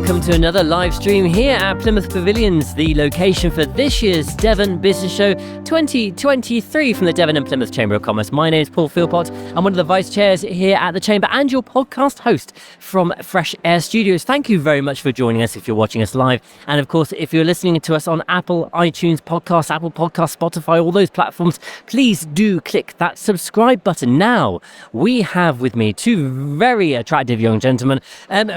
welcome to another live stream here at Plymouth Pavilions, the location for this year's Devon Business Show 2023 from the Devon and Plymouth Chamber of Commerce. My name is Paul Philpott. I'm one of the vice chairs here at the Chamber and your podcast host from Fresh Air Studios. Thank you very much for joining us if you're watching us live. And of course, if you're listening to us on Apple, iTunes, Podcasts, Apple Podcasts, Spotify, all those platforms, please do click that subscribe button. Now, we have with me two very attractive young gentlemen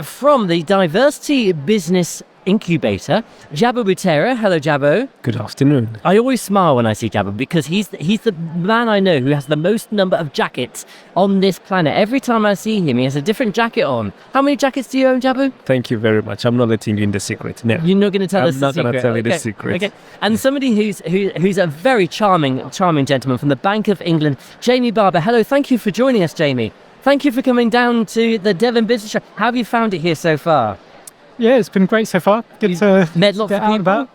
from the Diversity Business Incubator, Jabo Butera. Hello, Jabo. Good afternoon. I always smile when I see Jabo because he's the man I know who has the most number of jackets on this planet. Every time I see him, he has a different jacket on. How many jackets do you own, Jabo? Thank you very much. I'm not letting you in the secret. No. You're not going to tell us the secret? I'm not going to tell you the secret. Okay. And somebody who's a very charming gentleman from the Bank of England, Jamie Barber. Hello, thank you for joining us, Jamie. Thank you for coming down to the Devon Business Show. How have you found it here so far? Yeah, it's been great so far. Good to met lots get of out people. and about.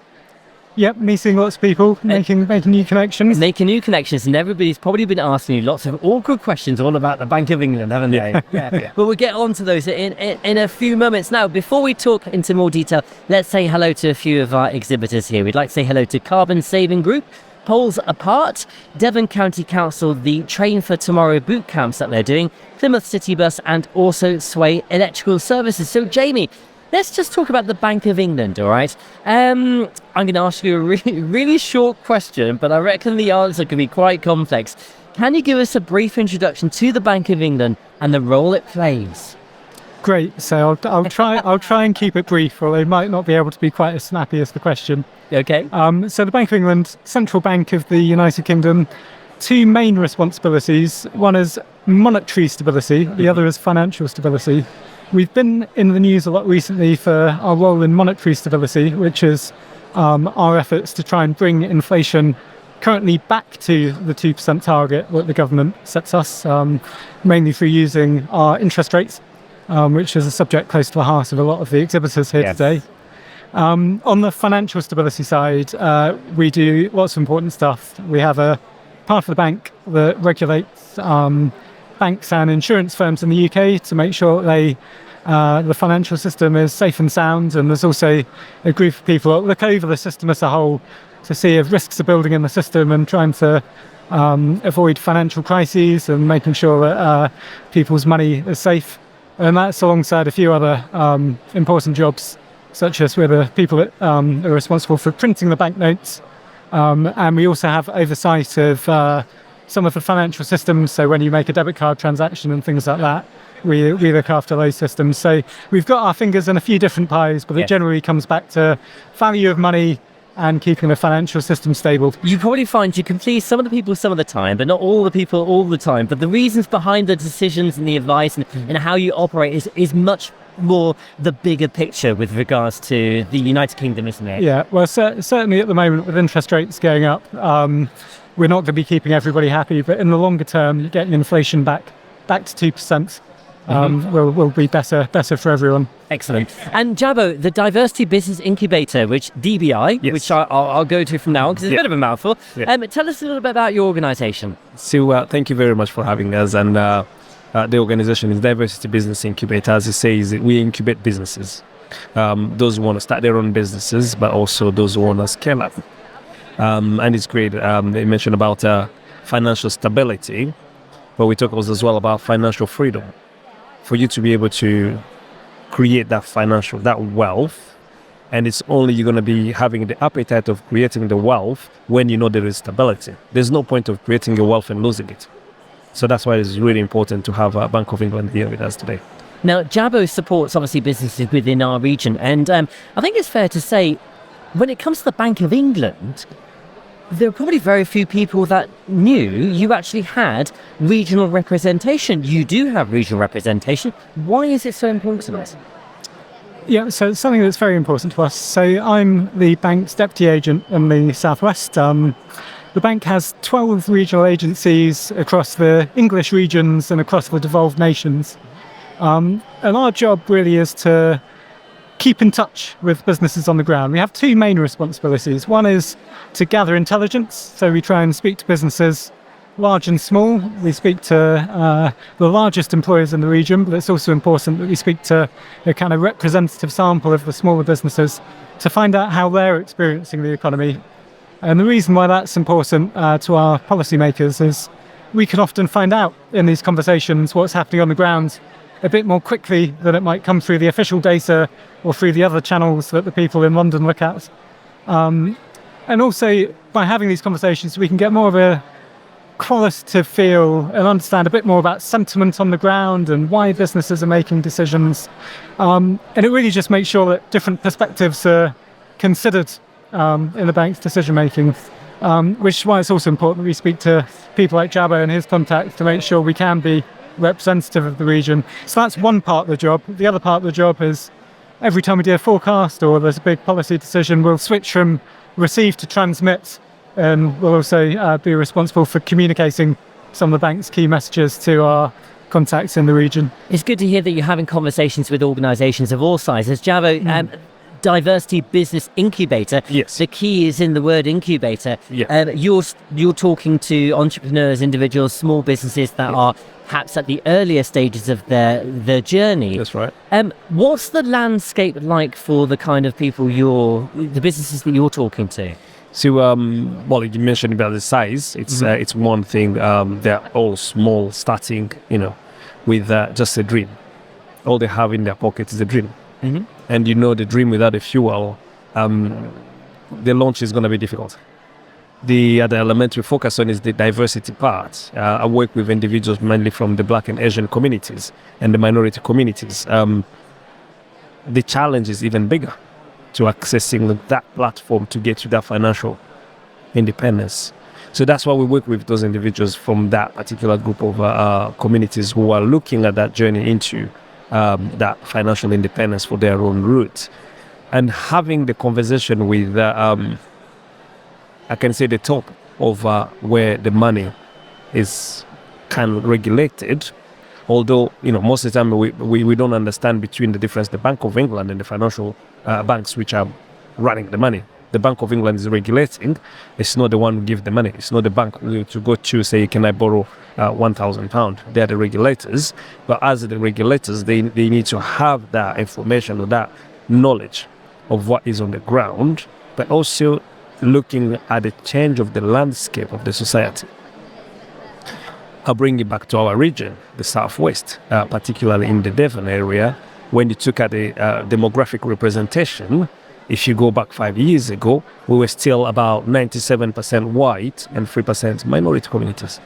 Yep, meeting lots of people, making new connections. Making new connections, and everybody's probably been asking you lots of awkward questions all about the Bank of England, haven't they? Yeah. But we'll get on to those in a few moments. Now, before we talk into more detail, let's say hello to a few of our exhibitors here. We'd like to say hello to Carbon Saving Group, Poles Apart, Devon County Council, the Train for Tomorrow boot camps that they're doing, Plymouth City Bus, and also Sway Electrical Services. So, Jamie, let's just talk about the Bank of England, all right? I'm going to ask you a really short question, but I reckon the answer can be quite complex. Can you give us a brief introduction to the Bank of England and the role it plays? Great. So I'll try and keep it brief, although it might not be able to be quite as snappy as the question. Okay. So the Bank of England, central bank of the United Kingdom, two main responsibilities. One is monetary stability, the other is financial stability. We've been in the news a lot recently for our role in monetary stability, which is our efforts to try and bring inflation currently back to the 2% target that the government sets us, mainly through using our interest rates, which is a subject close to the heart of a lot of the exhibitors here today. On the financial stability side, we do lots of important stuff. We have a part of the bank that regulates banks and insurance firms in the UK to make sure the financial system is safe and sound, and there's also a group of people that look over the system as a whole to see if risks are building in the system and trying to avoid financial crises and making sure that people's money is safe. And that's alongside a few other important jobs, such as we're the people that are responsible for printing the banknotes, and we also have oversight of some of the financial systems. So when you make a debit card transaction and things like that, we look after those systems. So we've got our fingers in a few different pies, but it generally comes back to value of money and keeping the financial system stable. You probably find you can please some of the people some of the time, but not all the people all the time. But the reasons behind the decisions and the advice and how you operate is much more the bigger picture with regards to the United Kingdom, isn't it? Yeah, well, certainly at the moment with interest rates going up, we're not going to be keeping everybody happy, but in the longer term, getting inflation back to 2% will be better for everyone. Excellent. And Jabo, the Diversity Business Incubator, which DBI, which I'll go to from now on because it's a bit of a mouthful. Tell us a little bit about your organisation. So thank you very much for having us. And the organisation is Diversity Business Incubator. As it says, we incubate businesses. Those who want to start their own businesses, but also those who want to scale up. And it's great. They mentioned about financial stability, but we talk also as well about financial freedom. For you to be able to create that wealth, and it's only you're going to be having the appetite of creating the wealth when you know there is stability. There's no point of creating your wealth and losing it. So that's why it's really important to have a Bank of England here with us today. Now, Jabo supports obviously businesses within our region, and I think it's fair to say when it comes to the Bank of England, there are probably very few people that knew you actually had regional representation. You do have regional representation. Why is it so important? Yeah, so it's something that's very important to us. So I'm the bank's deputy agent in the Southwest. The bank has 12 regional agencies across the English regions and across the devolved nations. And our job really is to keep in touch with businesses on the ground. We have two main responsibilities. One is to gather intelligence, so we try and speak to businesses large and small. We speak to the largest employers in the region, but it's also important that we speak to a kind of representative sample of the smaller businesses to find out how they're experiencing the economy. And the reason why that's important to our policymakers is we can often find out in these conversations what's happening on the ground a bit more quickly than it might come through the official data or through the other channels that the people in London look at. And also, by having these conversations, we can get more of a qualitative feel and understand a bit more about sentiment on the ground and why businesses are making decisions. And it really just makes sure that different perspectives are considered in the bank's decision-making, which is why it's also important that we speak to people like Jabo and his contacts to make sure we can be representative of the region. So that's one part of the job. The other part of the job is every time we do a forecast or there's a big policy decision, we'll switch from receive to transmit, and we'll also be responsible for communicating some of the bank's key messages to our contacts in the region. It's good to hear that you're having conversations with organisations of all sizes. Jabo, Diversity Business Incubator. Yes. The key is in the word incubator. Yeah. You're talking to entrepreneurs, individuals, small businesses that are perhaps at the earlier stages of their journey. That's right. What's the landscape like for the kind of people the businesses that you're talking to? So, well, you mentioned about the size. It's one thing. They're all small, starting, with just a dream. All they have in their pocket is a dream. Mm-hmm. And the dream without a fuel, the launch is going to be difficult. The other element we focus on is the diversity part. I work with individuals mainly from the Black and Asian communities and the minority communities. The challenge is even bigger to accessing that platform to get to that financial independence. So that's why we work with those individuals from that particular group of communities who are looking at that journey into that financial independence for their own roots. And having the conversation with I can say the top of where the money is kind of regulated, although most of the time we don't understand between the difference, the Bank of England and the financial banks which are running the money. The Bank of England is regulating. It's not the one who gives the money. It's not the bank to go to say, can I borrow £1,000? They are the regulators. But as the regulators, they need to have that information or that knowledge of what is on the ground, but also looking at the change of the landscape of the society. I'll bring it back to our region, the Southwest, particularly in the Devon area. When you took at the demographic representation, if you go back 5 years ago, we were still about 97% white and 3% minority communities.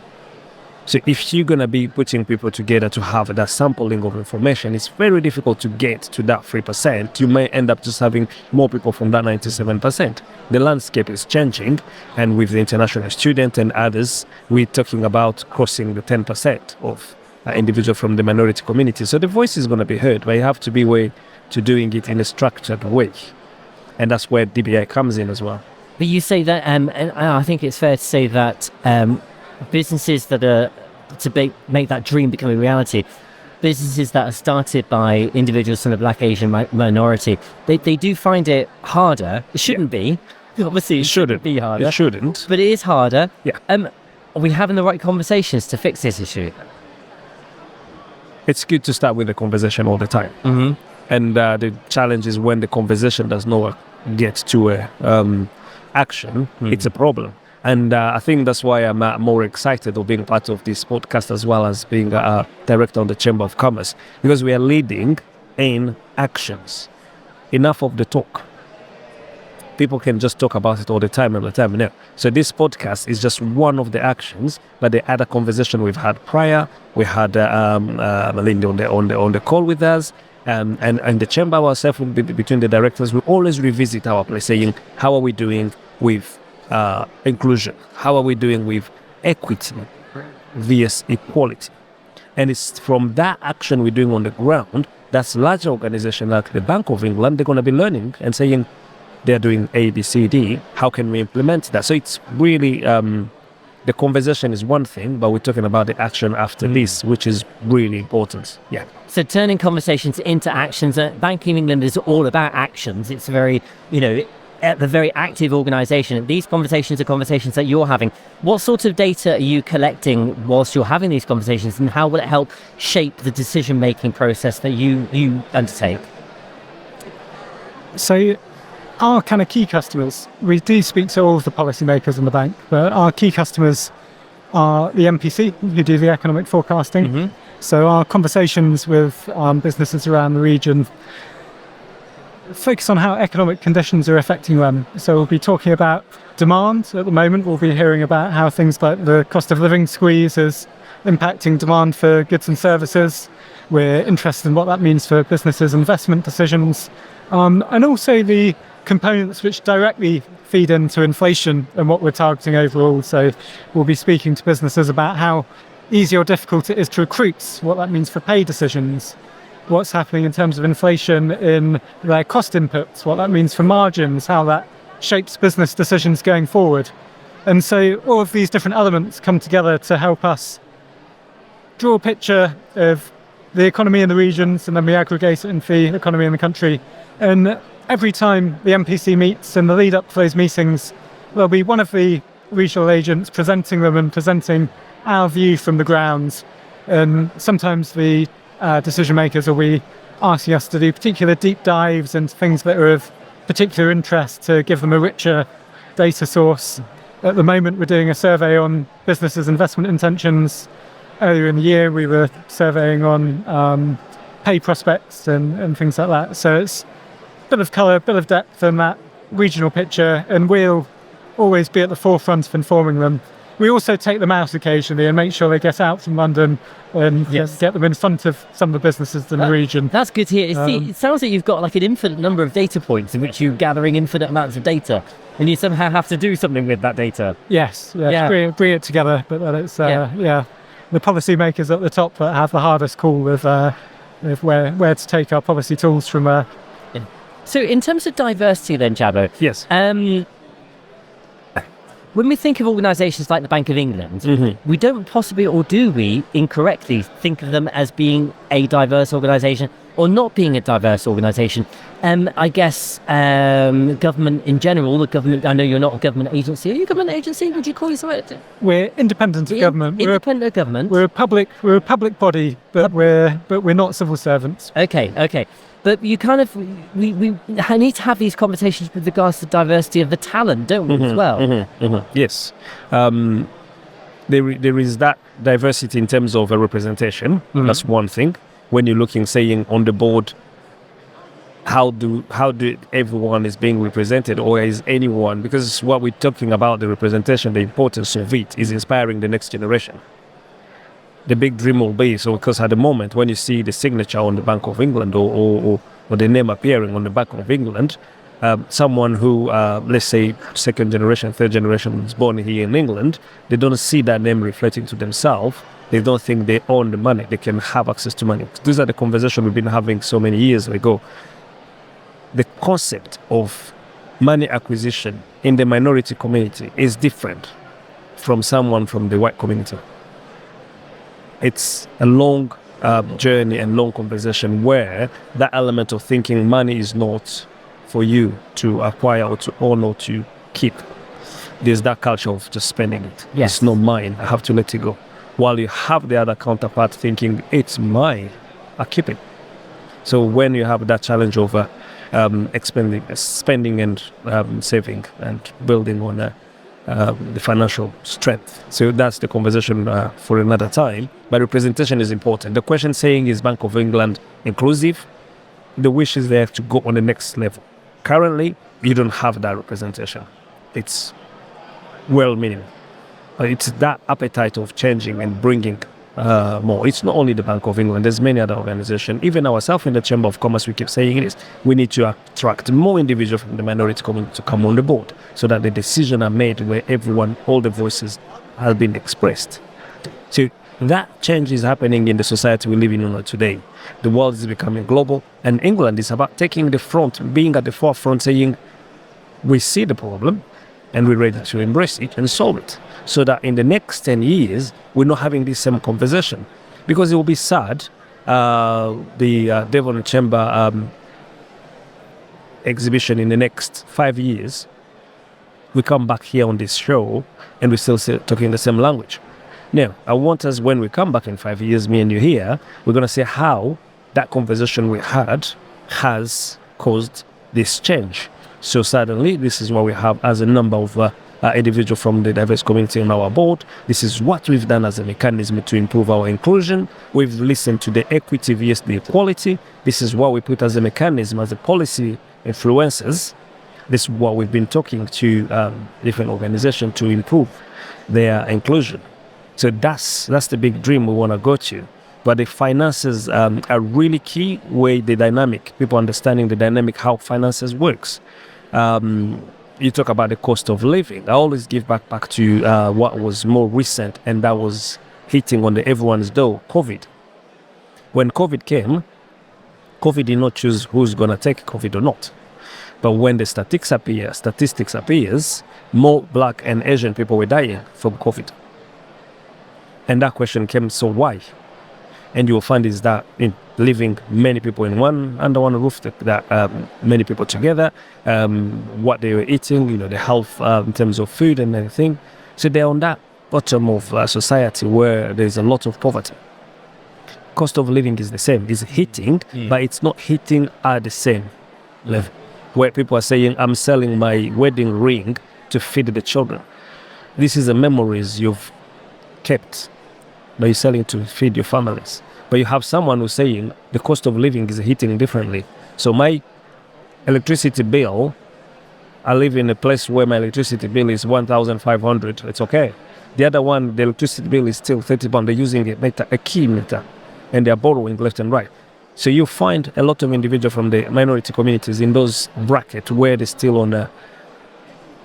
So if you're going to be putting people together to have that sampling of information, it's very difficult to get to that 3%. You may end up just having more people from that 97%. The landscape is changing, and with the international student and others, we're talking about crossing the 10% of individuals from the minority community. So the voice is going to be heard, but you have to be way to doing it in a structured way. And that's where DBI comes in as well. But you say that, and I think it's fair to say that businesses that are to make that dream become a reality, businesses that are started by individuals from the Black Asian minority, they do find it harder. It shouldn't be. Obviously, it shouldn't be harder. It shouldn't. But it is harder. Yeah. Are we having the right conversations to fix this issue? It's good to start with the conversation all the time. Mm-hmm. And the challenge is when the conversation does not get to action, it's a problem. And I think that's why I'm more excited of being part of this podcast, as well as being a director of the Chamber of Commerce, because we are leading in actions. Enough of the talk. People can just talk about it all the time. No. So this podcast is just one of the actions, but the other conversation we've had prior, we had Melinda on the call with us, and the chamber ourselves, between the directors, we always revisit our place, saying, how are we doing with inclusion? How are we doing with equity vs equality? And it's from that action we're doing on the ground, that's larger organization like the Bank of England, they're going to be learning and saying they're doing A, B, C, D. How can we implement that? So it's really, the conversation is one thing, but we're talking about the action after this, which is really important. Yeah. So turning conversations into actions. Bank of England is all about actions. It's very, at the very active organisation. These conversations are conversations that you're having. What sort of data are you collecting whilst you're having these conversations, and how will it help shape the decision-making process that you undertake? So our kind of key customers, we do speak to all of the policymakers in the bank, but our key customers are the MPC, who do the economic forecasting. Mm-hmm. So our conversations with businesses around the region focus on how economic conditions are affecting them. So we'll be talking about demand. At the moment, we'll be hearing about how things like the cost of living squeeze is impacting demand for goods and services. We're interested in what that means for businesses' investment decisions, and also the components which directly feed into inflation and what we're targeting overall. So we'll be speaking to businesses about how easy or difficult it is to recruit, what that means for pay decisions, what's happening in terms of inflation in their cost inputs, what that means for margins, how that shapes business decisions going forward. And so all of these different elements come together to help us draw a picture of the economy in the regions, and then we aggregate it into the economy in the country. And every time the MPC meets, in the lead up to those meetings, there'll be one of the regional agents presenting them and presenting our view from the ground. And sometimes the decision makers will be asking us to do particular deep dives into things that are of particular interest to give them a richer data source. At the moment, we're doing a survey on businesses' investment intentions. Earlier in the year, we were surveying on pay prospects and things like that. So it's a bit of colour, a bit of depth in that regional picture, and we'll always be at the forefront of informing them. We also take them out occasionally and make sure they get out from London and get them in front of some of the businesses in the region. That's good to hear. It sounds like you've got like an infinite number of data points in which you're gathering infinite amounts of data, and you somehow have to do something with that data. Yes, bring it together. But then it's the policymakers at the top that have the hardest call of where to take our policy tools from. So in terms of diversity then, Jabo, Yes. When we think of organisations like the Bank of England, we don't possibly, or do we incorrectly, think of them as being a diverse organisation or not being a diverse organisation. I guess government in general, the government, I know you're not a government agency. Are you a government agency? Would you call yourself? We're independent of government. Independent of government. We're a public body, but we're not civil servants. Okay. But you kind of, we need to have these conversations with regards to diversity of the talent, don't we, as well? Yes. There is that diversity in terms of a representation. That's one thing. When you're looking, saying on the board, how do everyone is being represented, or is anyone? Because what we're talking about, the representation, the importance of it is inspiring the next generation. The big dream will be, so because at the moment when you see the signature on the Bank of England or the name appearing on the Bank of England, someone who, let's say, second generation, third generation was born here in England, they don't see that name reflecting to themselves. They don't think they own the money, they can have access to money. These are the conversations we've been having so many years ago. The concept of money acquisition in the minority community is different from someone from the white community. It's a long journey and long conversation where that element of thinking money is not for you to acquire or to own or to keep. There's that culture of just spending it. Yes. It's not mine, I have to let it go. While you have the other counterpart thinking, it's mine, I keep it. So when you have that challenge of spending and saving and building on the financial strength. So that's the conversation for another time. But representation is important. The question saying, is Bank of England inclusive? The wish is there to go on the next level. Currently, you don't have that representation. It's well-meaning. It's that appetite of changing and bringing more. It's not only the Bank of England, there's many other organizations. Even ourselves in the Chamber of Commerce, we keep saying it is, we need to attract more individuals from the minority community to come on the board so that the decisions are made where everyone, all the voices have been expressed. So that change is happening in the society we live in today. The world is becoming global, and England is about taking the front, being at the forefront, saying, we see the problem and we're ready to embrace it and solve it. So that in the next 10 years, we're not having this same conversation. Because it will be sad, the Devon Chamber exhibition in the next 5 years, we come back here on this show and we still talking the same language. Now, I want us, when we come back in 5 years, me and you here, we're going to say how that conversation we had has caused this change. So suddenly, this is what we have as a number of individuals from the diverse community on our board. This is what we've done as a mechanism to improve our inclusion. We've listened to the equity vs the equality. This is what we put as a mechanism, as a policy influencers. This is what we've been talking to different organizations to improve their inclusion. So that's the big dream we want to go to. But the finances are really key, way the dynamic, people understanding the dynamic, how finances works. You talk about the cost of living. I always give back to what was more recent, and that was hitting on everyone's door, COVID. When COVID came, COVID did not choose who's going to take COVID or not. But when the statistics appears, more Black and Asian people were dying from COVID. And that question came, so why? And you will find is that in living many people under one roof, that many people together, what they were eating, the health in terms of food and everything. So they're on that bottom of society where there's a lot of poverty. Cost of living is the same, it's hitting, but it's not hitting at the same level. Where people are saying, I'm selling my wedding ring to feed the children. This is the memories you've kept that you're selling to feed your families. But you have someone who's saying the cost of living is hitting differently. So my electricity bill, I live in a place where my electricity bill is 1,500. It's okay. The other one, the electricity bill is still £30. They're using a key meter, and they're borrowing left and right. So you find a lot of individuals from the minority communities in those brackets where they're still on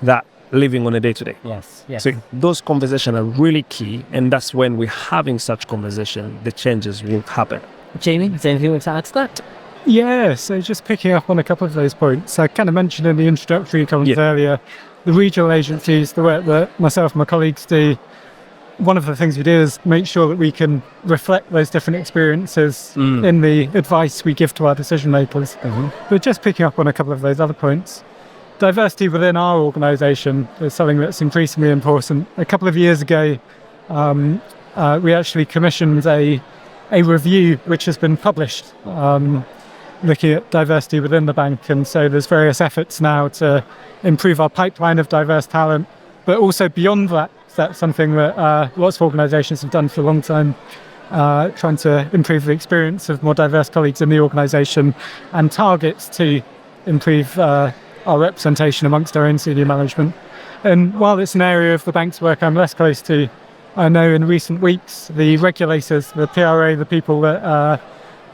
that living on a day-to-day. Yes. So those conversations are really key, and that's when we're having such conversation, the changes will happen. Jamie, is there anything you want to add to that? Yeah, so just picking up on a couple of those points. I kind of mentioned in the introductory comments earlier, the regional agencies, the work that myself and my colleagues do. One of the things we do is make sure that we can reflect those different experiences in the advice we give to our decision makers. But just picking up on a couple of those other points, diversity within our organisation is something that's increasingly important. A couple of years ago, we actually commissioned a review which has been published looking at diversity within the bank, and so there's various efforts now to improve our pipeline of diverse talent, but also beyond that, that's something that lots of organisations have done for a long time, trying to improve the experience of more diverse colleagues in the organisation, and targets to improve our representation amongst our own senior management. And while it's an area of the bank's work I'm less close to, I know in recent weeks the regulators, the PRA, the people that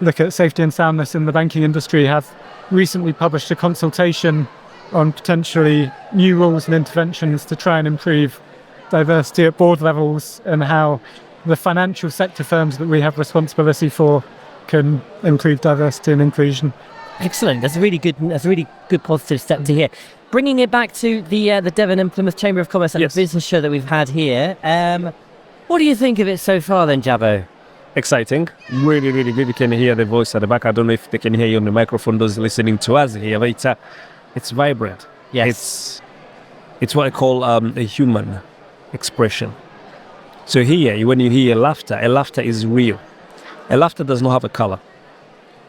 look at safety and soundness in the banking industry, have recently published a consultation on potentially new rules and interventions to try and improve diversity at board levels, and how the financial sector firms that we have responsibility for can improve diversity and inclusion. Excellent. That's a really good positive step to hear. Bringing it back to the Devon and Plymouth Chamber of Commerce and the business show that we've had here. What do you think of it so far then, Jabo? Exciting. Really, really, really can hear the voice at the back. I don't know if they can hear you on the microphone, those listening to us here, but it's vibrant. Yes. It's what I call a human expression. So here, when you hear laughter, a laughter is real. A laughter does not have a color.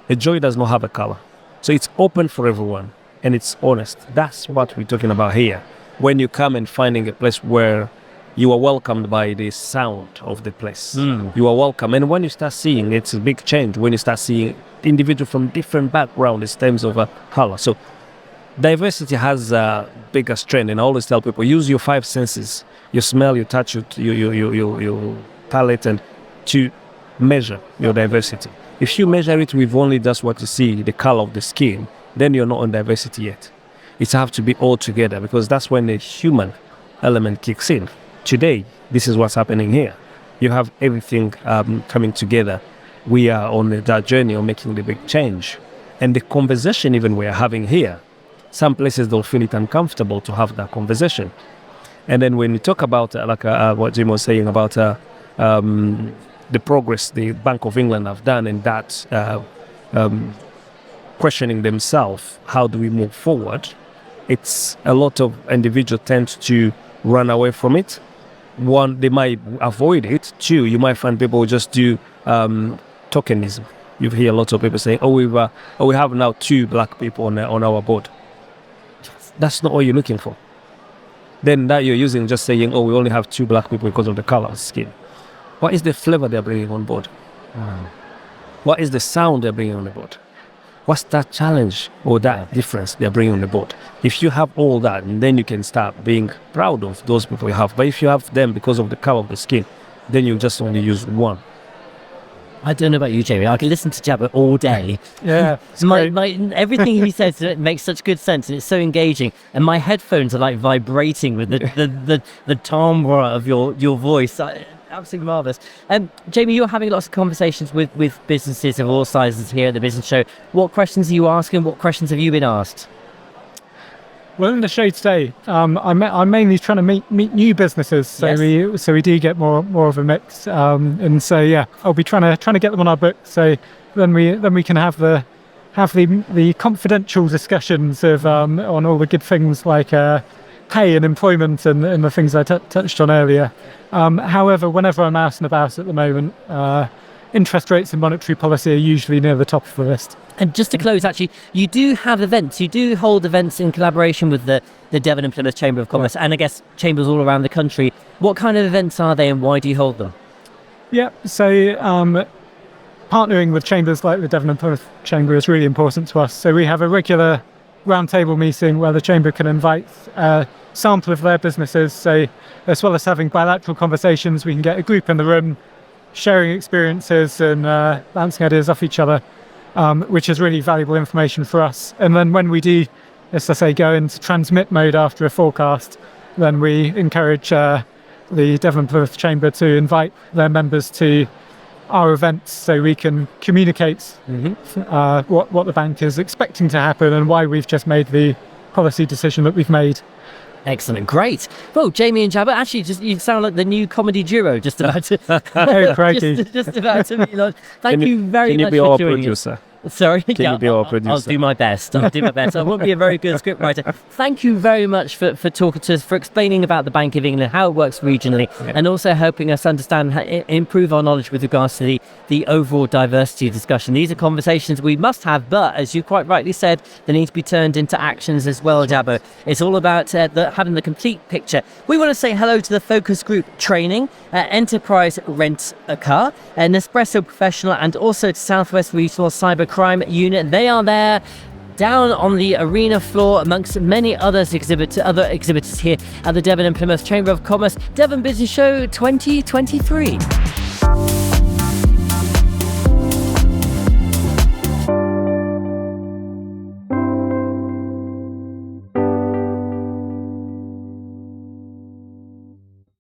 A joy does not have a color. So it's open for everyone, and it's honest. That's what we're talking about here. When you come and finding a place where you are welcomed by the sound of the place. You are welcome. And when you start seeing, it's a big change when you start seeing individuals from different backgrounds in terms of color. So diversity has a bigger strength, and I always tell people, use your 5 senses, your smell, your touch, your palate, and to measure your diversity. If you measure it with only just what you see, the color of the skin, then you're not on diversity yet. It has to be all together, because that's when the human element kicks in. Today, this is what's happening here. You have everything coming together. We are on that journey of making the big change. And the conversation even we are having here, some places don't feel it uncomfortable to have that conversation. And then when you talk about, what Jim was saying about the progress the Bank of England have done, and that questioning themselves, how do we move forward? It's a lot of individuals tend to run away from it. One, they might avoid it. Two, you might find people just do tokenism. You hear a lot of people saying, we have now 2 black people on our board. That's not what you're looking for. Then that you're using just saying, we only have 2 black people because of the color of skin. What is the flavor they're bringing on board? What is the sound they're bringing on the board? What's that challenge or that difference they're bringing on the board? If you have all that, then you can start being proud of those people you have. But if you have them because of the color of the skin, then you just only use one. I don't know about you, Jamie. I can listen to Jabo all day. Yeah, everything he says makes such good sense, and it's so engaging. And my headphones are like vibrating with the timbre of your voice. Absolutely marvelous. Jamie, you're having lots of conversations with businesses of all sizes here at the Business Show. What questions are you asking? What questions have you been asked? Well, in the show today, I'm mainly trying to meet new businesses, so Yes. we do get more of a mix, and so I'll be trying to get them on our book, so then we can have the confidential discussions of on all the good things like pay and employment and the things I touched on earlier. However, whenever I'm out and about at the moment, interest rates and monetary policy are usually near the top of the list. And just to close, actually, you do have events. You do hold events in collaboration with the Devon and Plymouth Chamber of Commerce, and I guess chambers all around the country. What kind of events are they, and why do you hold them? Yeah, so partnering with chambers like the Devon and Plymouth Chamber is really important to us. So we have a regular roundtable meeting where the chamber can invite a sample of their businesses. So as well as having bilateral conversations, we can get a group in the room sharing experiences and bouncing ideas off each other, which is really valuable information for us. And then when we do, as I say, go into transmit mode after a forecast, then we encourage the Devon Plymouth Chamber to invite their members to our events so we can communicate what the bank is expecting to happen and why we've just made the policy decision that we've made. Excellent, great. Well, Jamie and Jabo, actually, you sound like the new comedy duo. Just about to, Oh, crikey. just about to be like. Thank you very much Can you be for our joining producer? us. Sorry, Can you be our producer? I'll do my best. I won't be a very good script writer. Thank you very much for talking to us, for explaining about the Bank of England, how it works regionally, and also helping us understand, improve our knowledge with regards to the overall diversity discussion. These are conversations we must have, but as you quite rightly said, they need to be turned into actions as well, Jabo. It's all about having the complete picture. We want to say hello to the focus group training, Enterprise Rent a Car, Nespresso Professional, and also to Southwest Regional Cybercrime Unit. They are there down on the arena floor amongst many other exhibitors here at the Devon and Plymouth Chamber of Commerce Devon Business Show 2023.